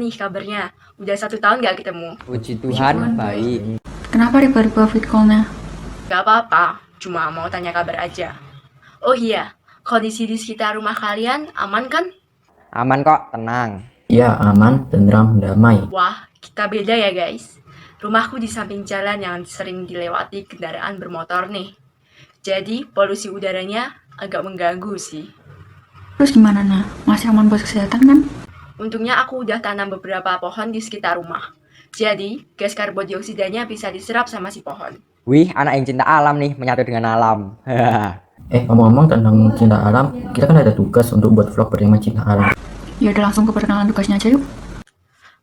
nih kabarnya? Udah 1 tahun gak ketemu. Puji Tuhan, baik. Kenapa riba-riba fit call-nya? Gak apa-apa, cuma mau tanya kabar aja. Oh iya, kondisi di sekitar rumah kalian aman kan? Aman kok, tenang. Ya, aman, tentram, damai. Wah, kita beda ya guys. Rumahku di samping jalan yang sering dilewati kendaraan bermotor nih. Jadi polusi udaranya agak mengganggu sih. Terus gimana, Nah? Masih aman buat kesehatan kan? Untungnya aku udah tanam beberapa pohon di sekitar rumah. Jadi, gas karbon dioksidanya bisa diserap sama si pohon. Wih, anak yang cinta alam nih, menyatu dengan alam. Ngomong-ngomong tentang cinta alam, kita kan ada tugas untuk buat vlog bertema cinta alam. Ya udah langsung ke perkenalan tugasnya aja yuk.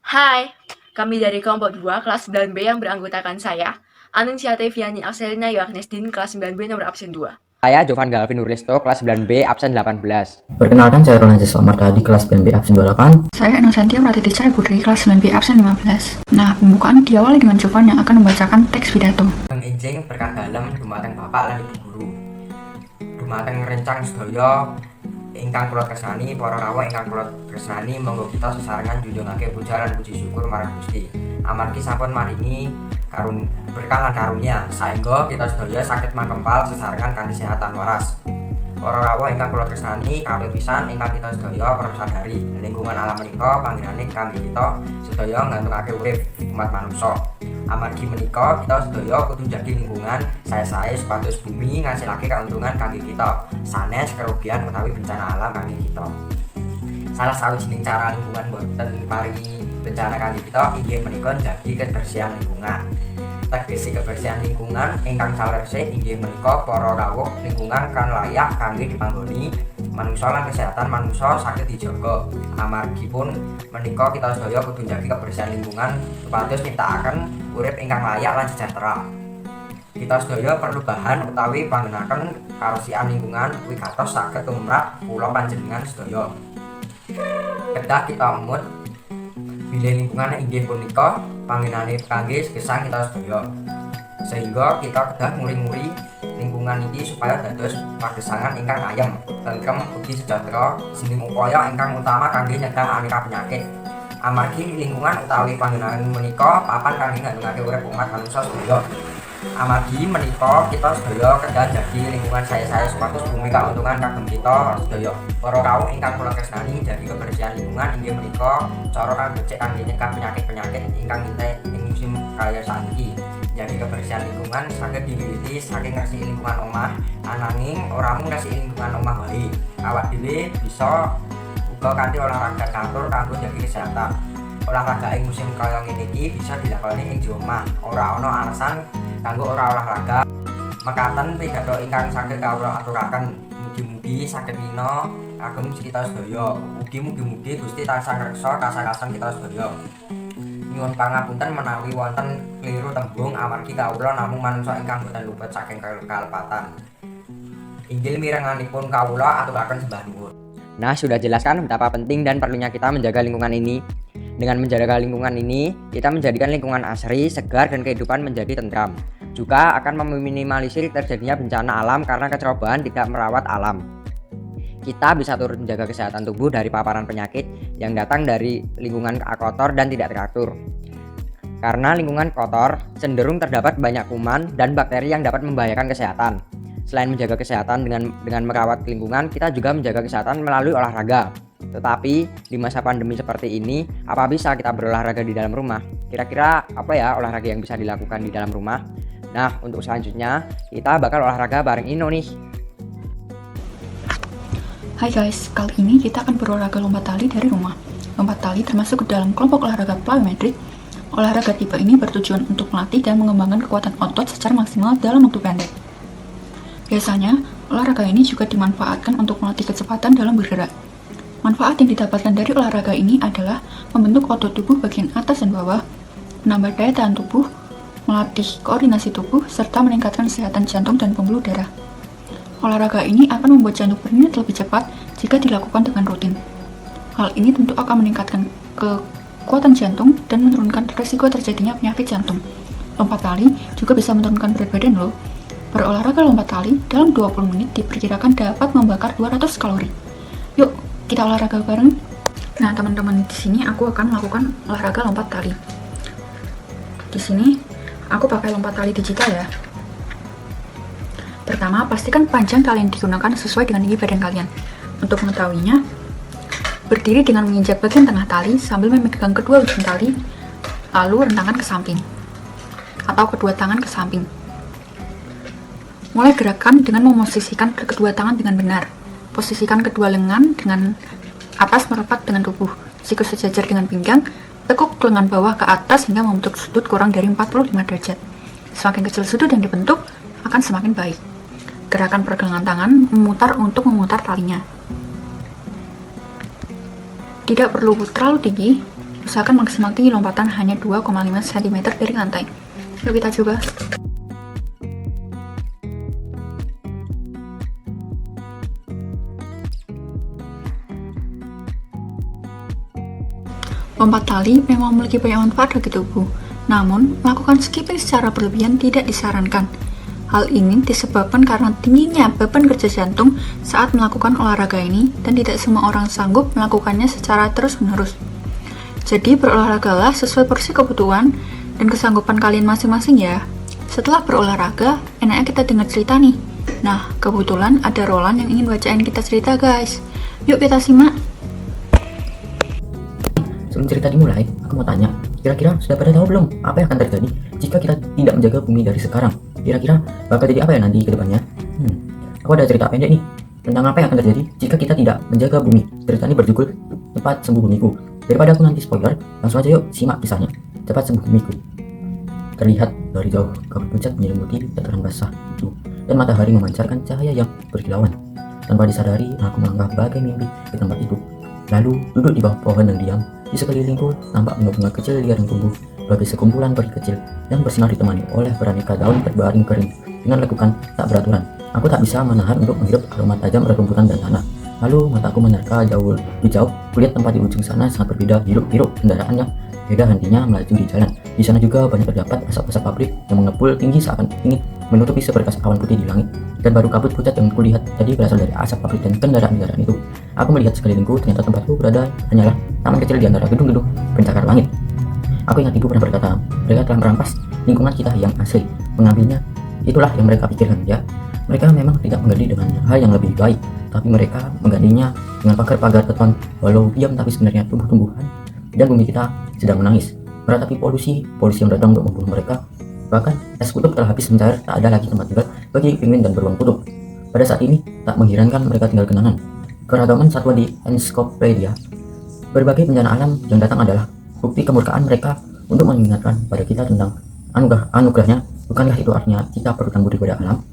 Hai, kami dari kelompok 2 kelas 9B yang beranggotakan saya, Anunsia Teviani Akselina Yohanesdin kelas 9B nomor absen 2. Saya Jovan Galvin Nurlisto, kelas 9B, absen 18. Perkenalkan, saya Roland Selamat tadi kelas BNB absen 28. Saya Enosantia Pratiti Cahaya Putri, kelas 9B absen 15. Nah, pembukaan diawali dengan Jovan yang akan membacakan teks pidato. Menginjing berkah dalem dumateng Bapak lan Ibu Guru. Dumateng rencang sedaya ingkang kula tresnani, para rawuh ingkang kula tresnani, monggo kita sesarengan njunjungake puja lan puji syukur marang Gusti. Amargi sampun maringi berkah lan karunia, saengga kita sedaya saged mangkempal sesarengan kanthi sehatan waras. Para rawuh ingkang kula tresnani, kalih pisan ingkang kita sedaya perlu sadari, lingkungan alam menika panggenane kami kita sedaya nggantungake urip umat manungsa. Amargi menika kita sedaya kudu njagi lingkungan sae-sae supados bumi ngasilake kauntungan kangge kita, sanes kerugian utawi bencana alam kangge kita. Salah sawijining cara lingkungan boten paringi bencana kangge kita inggih menika njagi kebersihan lingkungan. Tegese kebersihan lingkungan ingkang saleresih inggih menika para rawuh lingkungan kan layak kangge dipanggoni manungsa lan kesehatan manungsa saged dijaga. Amargipun menika kita sedaya kudu njagi kebersihan lingkungan supados nyiptakaken urip ingkang layak lan sejahtera. Kita sedaya perlu bahan utawi panggenaken karesikan lingkungan wigatos saged tumrap kula panjenengan sedaya. Kedah kita mut bilih lingkungan inggih punika panggenane kangge gesang kita sedaya. Sehingga kita kedah nguri-nguri lingkungan iki supaya dados pagesangan ingkang ayem, tentrem ugi sejahtera, sining upaya ingkang utama kangge nyegah aneka penyakit. Amargi lingkungan utawi panggenan menika papan kangge ngandungake urip umat manungsa sedaya. Amargi menika kita sedaya kedah njagi lingkungan sae-sae supados bumi kauntungan kagem kita sedaya. Para rawuh ingkang kula tresnani njagi kebersihan lingkungan inggih menika cara kang becik kangge nyegah penyakit-penyakit ingkang ngintai ing musim kaya saiki. Jadi kebersihan lingkungan saged diwiwiti saking ngresiki lingkungan omah, ananging ora mung ngresiki lingkungan omah wae. Awak dhewe bisa uga kanthi olahraga catur kanggo njaga kesehatan. Olahraga ing musim kaya ngene iki bisa dilakoni ing omah, ora ana alasan kanggo ora olahraga. Mekaten pidato ingkang saged kawula aturaken, mugi-mugi saged mina kagem kita sedaya. Mugi-mugi Gusti tansah ngreksa kasarasan kita sedaya. Nyuwun pangapunten menawi wonten kliru tembung amargi kawula namung manungsa ingkang boten luput saking kalepatan. Inggih mirenganipun kawula aturaken sembah nuwun. Nah, sudah jelaskan betapa penting dan perlunya kita menjaga lingkungan ini. Dengan menjaga lingkungan ini, kita menjadikan lingkungan asri, segar, dan kehidupan menjadi tentram. Juga akan meminimalisir terjadinya bencana alam karena kecerobohan tidak merawat alam. Kita bisa turut menjaga kesehatan tubuh dari paparan penyakit yang datang dari lingkungan kotor dan tidak teratur. Karena lingkungan kotor, cenderung terdapat banyak kuman dan bakteri yang dapat membahayakan kesehatan. Selain menjaga kesehatan dengan merawat lingkungan, kita juga menjaga kesehatan melalui olahraga. Tetapi di masa pandemi seperti ini, apa bisa kita berolahraga di dalam rumah? Kira-kira apa ya olahraga yang bisa dilakukan di dalam rumah? Nah, untuk selanjutnya kita bakal olahraga bareng Ino nih. Hai guys, kali ini kita akan berolahraga lompat tali dari rumah. Lompat tali termasuk ke dalam kelompok olahraga plyometric. Olahraga tipe ini bertujuan untuk melatih dan mengembangkan kekuatan otot secara maksimal dalam waktu pendek. Biasanya, olahraga ini juga dimanfaatkan untuk melatih kecepatan dalam bergerak. Manfaat yang didapatkan dari olahraga ini adalah membentuk otot tubuh bagian atas dan bawah, menambah daya tahan tubuh, melatih koordinasi tubuh, serta meningkatkan kesehatan jantung dan pembuluh darah. Olahraga ini akan membuat jantung berdenyut lebih cepat jika dilakukan dengan rutin. Hal ini tentu akan meningkatkan kekuatan jantung dan menurunkan risiko terjadinya penyakit jantung. Lompat tali juga bisa menurunkan berat badan loh. Berolahraga lompat tali dalam 20 menit diperkirakan dapat membakar 200 kalori. Yuk, kita olahraga bareng. Nah, teman-teman, di sini aku akan melakukan olahraga lompat tali. Di sini aku pakai lompat tali digital ya. Pertama, pastikan panjang tali yang digunakan sesuai dengan tinggi badan kalian. Untuk mengetahuinya, berdiri dengan menginjak bagian tengah tali sambil memegang kedua ujung tali, lalu rentangkan ke samping atau kedua tangan ke samping. Mulai gerakan dengan memosisikan kedua tangan dengan benar. Posisikan kedua lengan dengan atas merapat dengan tubuh, siku sejajar dengan pinggang, tekuk lengan bawah ke atas hingga membentuk sudut kurang dari 45 derajat. Semakin kecil sudut yang dibentuk, akan semakin baik. Gerakan pergelangan tangan memutar untuk memutar talinya. Tidak perlu terlalu tinggi, usahakan maksimal tinggi lompatan hanya 2,5 cm dari lantai. Yuk kita coba. Lompat tali memang memiliki banyak manfaat bagi tubuh, namun melakukan skipping secara berlebihan tidak disarankan. Hal ini disebabkan karena tingginya beban kerja jantung saat melakukan olahraga ini dan tidak semua orang sanggup melakukannya secara terus-menerus. Jadi berolahragalah sesuai porsi kebutuhan dan kesanggupan kalian masing-masing ya. Setelah berolahraga, enaknya kita dengar cerita nih. Nah, kebetulan ada Roland yang ingin bacain kita cerita guys. Yuk kita simak. Sebelum cerita dimulai, aku mau tanya, kira-kira sudah pada tahu belum apa yang akan terjadi jika kita tidak menjaga bumi dari sekarang? Kira-kira bakal jadi apa ya nanti ke depannya? Aku ada cerita pendek nih tentang apa yang akan terjadi jika kita tidak menjaga bumi. Cerita ini berjudul Cepat Sembuh Bumiku. Daripada aku nanti spoiler, langsung aja yuk simak kisahnya. Cepat Sembuh Bumiku. Terlihat dari jauh kabut pucat menyelimuti dataran basah itu, dan matahari memancarkan cahaya yang berkilauan. Tanpa disadari, aku melangkah bagai mimpi ke tempat itu. Lalu duduk di bawah pohon yang diam. Di sekelilingku nampak bunga-bunga kecil liar yang tumbuh sebagai sekumpulan peri kecil yang bersinar ditemani oleh beraneka daun berbaring kering dengan lekukan tak beraturan. Aku tak bisa menahan untuk menghirup aroma tajam rerumputan dan tanah. Lalu mataku menerka jauh di jauh. Kulihat tempat di ujung sana sangat berbeda. Hiruk-hiruk kendaraan yang beda hentinya melaju di jalan. Di sana juga banyak terdapat asap-asap pabrik yang mengepul tinggi seakan ingin menutupi seberkas awan putih di langit. Dan baru kabut pucat yang kulihat tadi berasal dari asap pabrik dan kendaraan-kendaraan itu. Aku melihat sekelilingku, ternyata tempatku berada hanyalah taman kecil di antara gedung-gedung pencakar langit. Aku ingat ibu pernah berkata, mereka telah merampas lingkungan kita yang asli, mengambilnya. Itulah yang mereka pikirkan ya. Mereka memang tidak mengganti dengan hal yang lebih baik, tapi mereka menggantinya dengan pagar-pagar beton. Walau diam, tapi sebenarnya tumbuh-tumbuhan dan bumi kita sedang menangis meratapi polusi yang datang untuk membunuh mereka. Bahkan es kutub telah habis mencair, tak ada lagi tempat tinggal bagi penguin dan beruang kutub. Pada saat ini tak mengherankan mereka tinggal kenangan keragaman satwa di ensiklopedia. Berbagai bencana alam yang datang adalah bukti kemurkaan mereka untuk mengingatkan pada kita tentang anugerahnya. Bukankah itu artinya kita berhutang budi pada alam?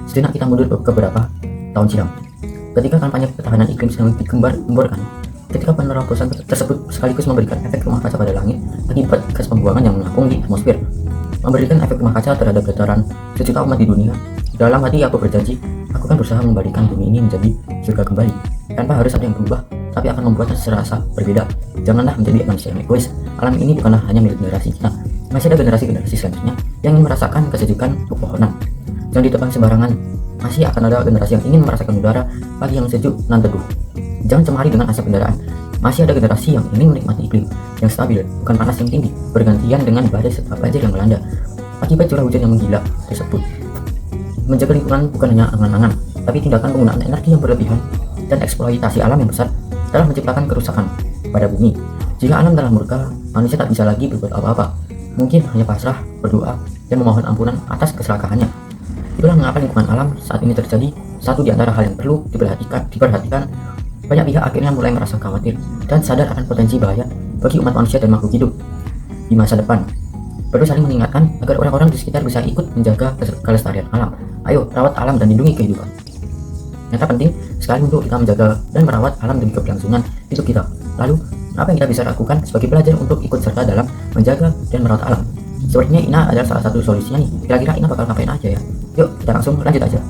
Sejenak kita mundur ke beberapa tahun silam, ketika kampanye ketahanan iklim sedang digembar-gemborkan. Ketika penerobosan tersebut sekaligus memberikan efek rumah kaca pada langit akibat gas pembuangan yang mengapung di atmosfer, memberikan efek rumah kaca terhadap dataran sejuta umat di dunia. Dalam hati aku berjanji, aku akan berusaha membalikan bumi ini menjadi surga kembali, tanpa harus ada yang berubah, tapi akan membuatnya serasa berbeda. Janganlah menjadi manusia yang egois. Alam ini bukanlah hanya milik generasi kita, masih ada generasi-generasi selanjutnya yang ingin merasakan kesejukan pepohonan. Jangan ditebang sembarangan. Masih akan ada generasi yang ingin merasakan udara pagi yang sejuk dan teduh. Jangan cemari dengan asap kendaraan. Masih ada generasi yang ingin menikmati iklim yang stabil, bukan panas yang tinggi, bergantian dengan badai serta banjir yang melanda akibat curah hujan yang menggila tersebut. Menjaga lingkungan bukan hanya angan-angan, tapi tindakan penggunaan energi yang berlebihan dan eksploitasi alam yang besar telah menciptakan kerusakan pada bumi. Jika alam telah murka, manusia tak bisa lagi berbuat apa-apa. Mungkin hanya pasrah, berdoa, dan memohon ampunan atas keserakahannya. Itulah mengapa lingkungan alam saat ini terjadi satu di antara hal yang perlu diperhatikan. Banyak pihak akhirnya mulai merasa khawatir dan sadar akan potensi bahaya bagi umat manusia dan makhluk hidup di masa depan. Perlu saling mengingatkan agar orang-orang di sekitar bisa ikut menjaga kelestarian alam. Ayo, rawat alam dan lindungi kehidupan. Ternyata penting sekali untuk kita menjaga dan merawat alam demi keberlangsungan hidup kita. Lalu, apa yang kita bisa lakukan sebagai pelajar untuk ikut serta dalam menjaga dan merawat alam? Sepertinya Ina adalah salah satu solusinya nih. Kira-kira Ina bakal ngapain aja ya? Yuk, kita langsung lanjut aja.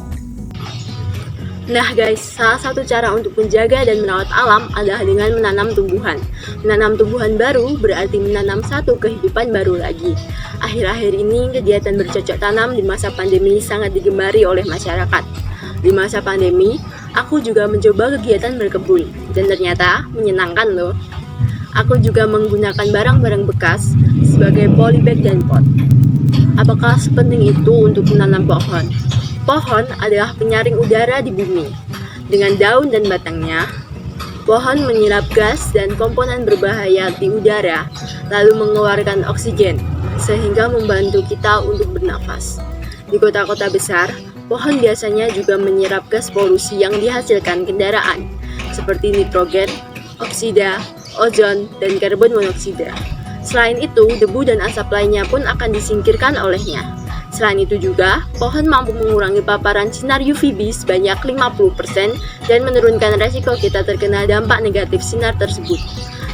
Nah guys, salah satu cara untuk menjaga dan merawat alam adalah dengan menanam tumbuhan. Menanam tumbuhan baru berarti menanam satu kehidupan baru lagi. Akhir-akhir ini kegiatan bercocok tanam di masa pandemi sangat digemari oleh masyarakat. Di masa pandemi, aku juga mencoba kegiatan berkebun. dan ternyata menyenangkan loh. Aku juga menggunakan barang-barang bekas sebagai polybag dan pot. Apakah sepenting itu untuk menanam pohon? Pohon adalah penyaring udara di bumi. Dengan daun dan batangnya, pohon menyerap gas dan komponen berbahaya di udara, lalu mengeluarkan oksigen, sehingga membantu kita untuk bernafas. Di kota-kota besar, pohon biasanya juga menyerap gas polusi yang dihasilkan kendaraan, seperti nitrogen, oksida, ozon, dan karbon monoksida. Selain itu, debu dan asap lainnya pun akan disingkirkan olehnya. Selain itu juga, pohon mampu mengurangi paparan sinar UVB sebanyak 50% dan menurunkan resiko kita terkena dampak negatif sinar tersebut.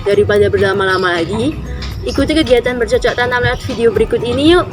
Daripada berlama-lama lagi, ikuti kegiatan bercocok tanam lewat video berikut ini yuk!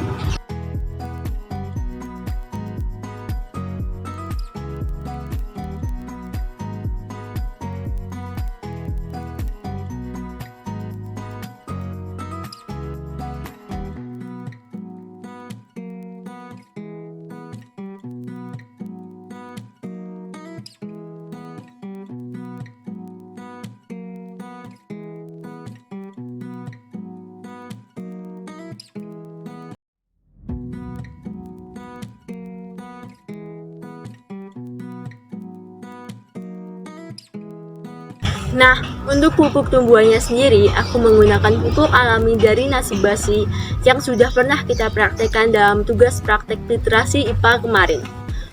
Nah, untuk pupuk tumbuhannya sendiri, aku menggunakan pupuk alami dari nasi basi yang sudah pernah kita praktekkan dalam tugas praktek literasi IPA kemarin.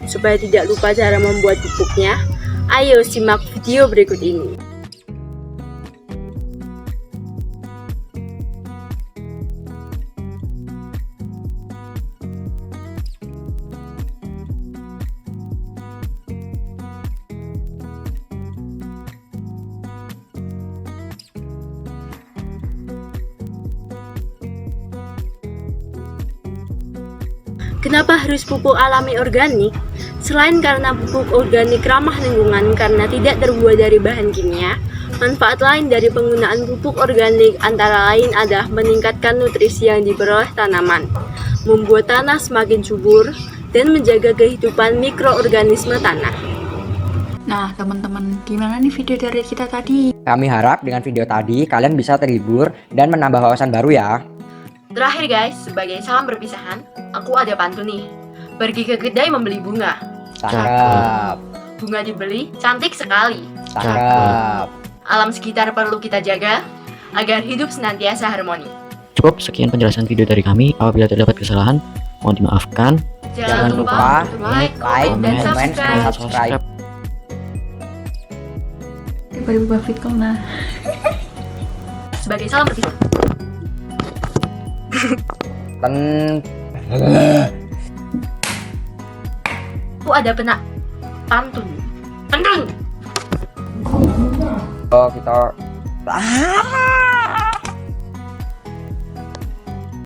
Supaya tidak lupa cara membuat pupuknya, ayo simak video berikut ini. Kenapa harus pupuk alami organik? Selain karena pupuk organik ramah lingkungan karena tidak terbuat dari bahan kimia, manfaat lain dari penggunaan pupuk organik antara lain adalah meningkatkan nutrisi yang diperoleh tanaman, membuat tanah semakin subur, dan menjaga kehidupan mikroorganisme tanah. Nah, teman-teman, gimana nih video dari kita tadi? Kami harap dengan video tadi kalian bisa terhibur dan menambah wawasan baru ya. Terakhir guys, sebagai salam perpisahan, aku ada pantun nih. Pergi ke kedai membeli bunga. Cakep. Bunga dibeli, cantik sekali. Cakep. Alam sekitar perlu kita jaga, agar hidup senantiasa harmoni. Cukup sekian penjelasan video dari kami. Apabila terdapat kesalahan, mohon dimaafkan. Jangan lupa untuk like, comment, dan subscribe. Daripada berubah fitcom, nah. Sebagai salam perpisahan. Aku ada pantun. Oh kita